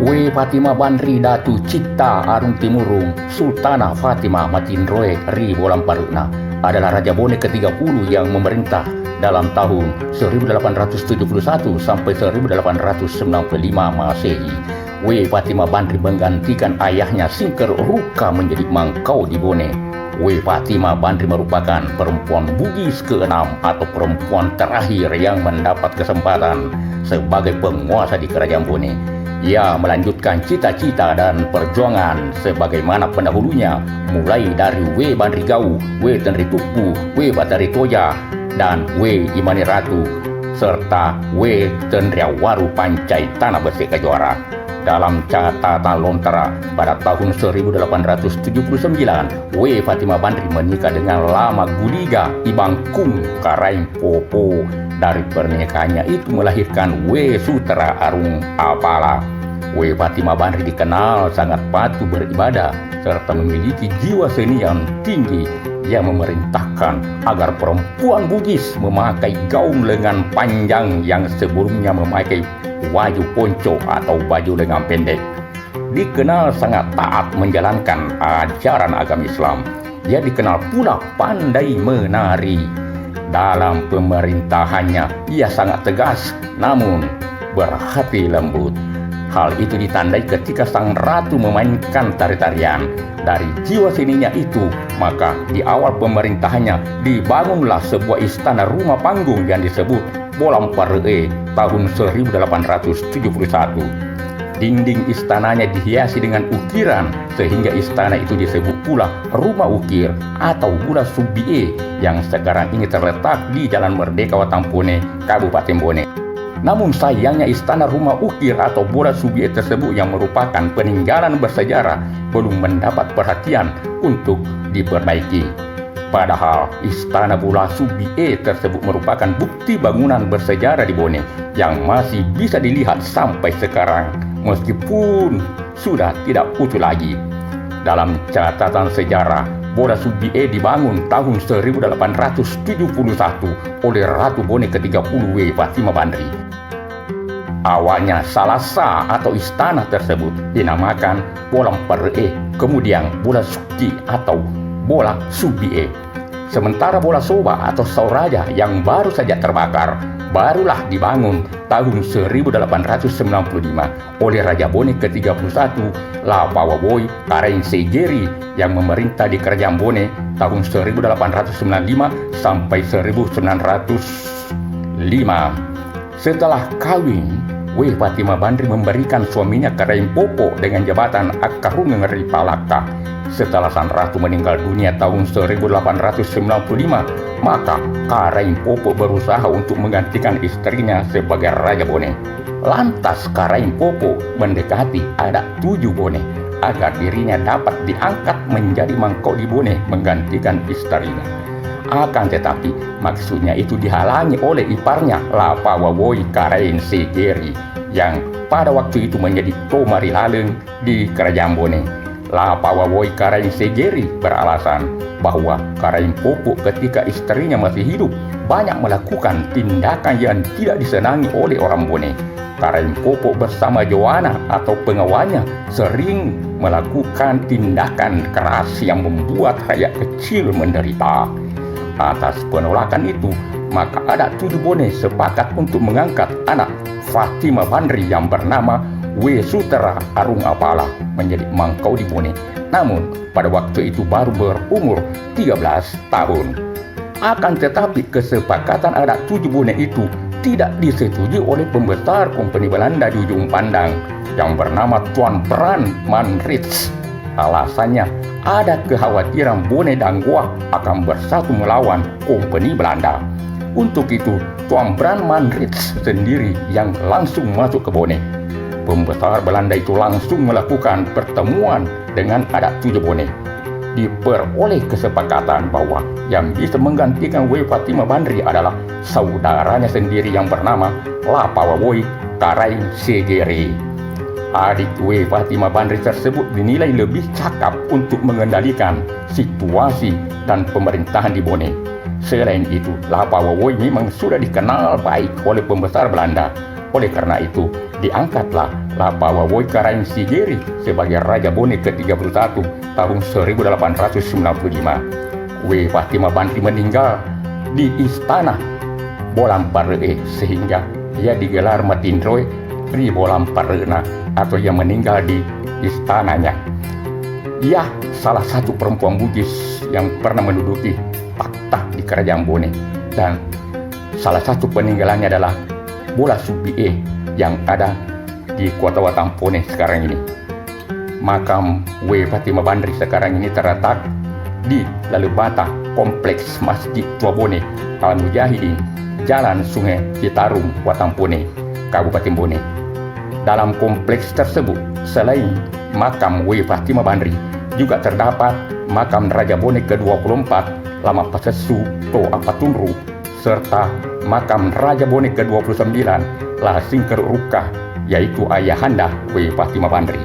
We Fatima Bandri Datu Cipta Arung Timurung Sultanah Fatima Matinroe Ri Bolamparuna adalah Raja Bone ke-30 yang memerintah dalam tahun 1871 sampai 1895 Masehi. We Fatima Bandri menggantikan ayahnya Singker Ruka menjadi mangkau di Bone. We Fatima Bandri merupakan perempuan Bugis ke-6 atau perempuan terakhir yang mendapat kesempatan sebagai penguasa di Kerajaan Bone. Ia melanjutkan cita-cita dan perjuangan sebagaimana pendahulunya, mulai dari We Bandri Gau, We Tenri Tupu, We Batari Toja, dan We Imani Ratu, serta We Tendriawaru Pancai Tanah Besi Kejuara. Dalam catatan Lontara, pada tahun 1879, We Fatima Bandri menikah dengan Lama Guliga Ibangkung Karaing Popo. Dari pernikahannya itu melahirkan We Sutera Arung Apala. We Fatima Bandri dikenal sangat patuh beribadah serta memiliki jiwa seni yang tinggi. Ia memerintahkan agar perempuan Bugis memakai gaun lengan panjang yang sebelumnya memakai baju ponco atau baju lengan pendek. Dikenal sangat taat menjalankan ajaran agama Islam. Ia dikenal pula pandai menari. Dalam pemerintahannya, ia sangat tegas namun berhati lembut. Hal itu ditandai ketika sang ratu memainkan tari-tarian. Dari jiwa seninya itu, maka di awal pemerintahannya dibangunlah sebuah istana rumah panggung yang disebut Bolamparee tahun 1871. Dinding istananya dihiasi dengan ukiran sehingga istana itu disebut pula Rumah Ukir atau Bula Subie yang sekarang ini terletak di Jalan Merdeka Watampone, Kabupaten Bone. Namun sayangnya istana Rumah Ukir atau Bula Subie tersebut yang merupakan peninggalan bersejarah belum mendapat perhatian untuk diperbaiki. Padahal istana Bula Subie tersebut merupakan bukti bangunan bersejarah di Bone yang masih bisa dilihat sampai sekarang meskipun sudah tidak utuh lagi. Dalam catatan sejarah, Bula Subie dibangun tahun 1871 oleh Ratu Bone ke-30 We Fatima Bandri. Awalnya Salasa atau istana tersebut dinamakan Bolamparee, kemudian Bula Suki atau Bola Subie. Sementara Bola Soba atau Sauraja yang baru saja terbakar barulah dibangun tahun 1895 oleh Raja Bone ke-31 Lapawaboy Karaing Segeri yang memerintah di Kerajaan Bone tahun 1895 sampai 1905. Setelah kawin, We Fatima Bandri memberikan suaminya Karaing Popo dengan jabatan Akarung Ripalaka. Setelah sang ratu meninggal dunia tahun 1895, maka Karaing Popo berusaha untuk menggantikan istrinya sebagai Raja Bone. Lantas Karaing Popo mendekati adat 7 Bone agar dirinya dapat diangkat menjadi mangkau di Bone menggantikan istrinya. Akan tetapi maksudnya itu dihalangi oleh iparnya Lapawaboy Karaing Segeri yang pada waktu itu menjadi Tomari Laleng di Kerajaan Bone. Lapawaboy Karaing Segeri beralasan bahwa Karaing Popo ketika istrinya masih hidup banyak melakukan tindakan yang tidak disenangi oleh orang Bone. Karaing Popo bersama Joanna atau pengawalnya sering melakukan tindakan keras yang membuat rakyat kecil menderita. Atas penolakan itu, maka adat 7 Bone sepakat untuk mengangkat anak Fatima Bandri yang bernama We Sutera Arung Apala menjadi mangkau di Bone. Namun pada waktu itu baru berumur 13 tahun. Akan tetapi kesepakatan adat 7 Bone itu tidak disetujui oleh pembesar Kompeni Belanda di ujung pandang yang bernama Tuan Bran Manrits. Alasannya ada kekhawatiran Bone dan Goa akan bersatu melawan Kompeni Belanda. Untuk itu Tuan Bran Manrits sendiri yang langsung masuk ke Bone. Pembesar Belanda itu langsung melakukan pertemuan dengan adat 7 Bone. Diperoleh kesepakatan bahwa yang bisa menggantikan We Fatima Bandri adalah saudaranya sendiri yang bernama Lapawaboy Karaing Segeri. Adik We Fatima Bandri tersebut dinilai lebih cakap untuk mengendalikan situasi dan pemerintahan di Bone. Selain itu, Lapawaboy memang sudah dikenal baik oleh pembesar Belanda. Oleh karena itu, diangkatlah Lapa Wawoi Karaeng Sigeri sebagai Raja Bone ke-31 tahun 1895. W. Fatima Bantri meninggal di istana Bolamparee sehingga ia digelar Matindroe Ri Bolamparena atau yang meninggal di istananya. Ia salah satu perempuan Bugis yang pernah menduduki takhta di Kerajaan Bone, dan salah satu peninggalannya adalah Bola Subie yang ada di Kota Watampone sekarang ini. Makam W. Fatima Bantri sekarang ini terletak di Lalebata, Kompleks Masjid Tua Bone Al Mujahidin, Jalan Sungai Citarum, Watampone, Kabupaten Bone. Dalam kompleks tersebut, selain makam W. Fatima Bantri, juga terdapat makam Raja Bone ke-24 Lama Pasesu To Apatunru, serta makam Raja Bone ke-29 La Singker Ruka, yaitu ayahanda W. Fatima Bantri.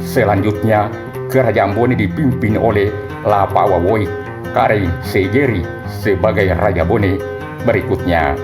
Selanjutnya, Kerajaan Bone dipimpin oleh Lapa Wawoi Karaeng Sigeri sebagai Raja Bone berikutnya.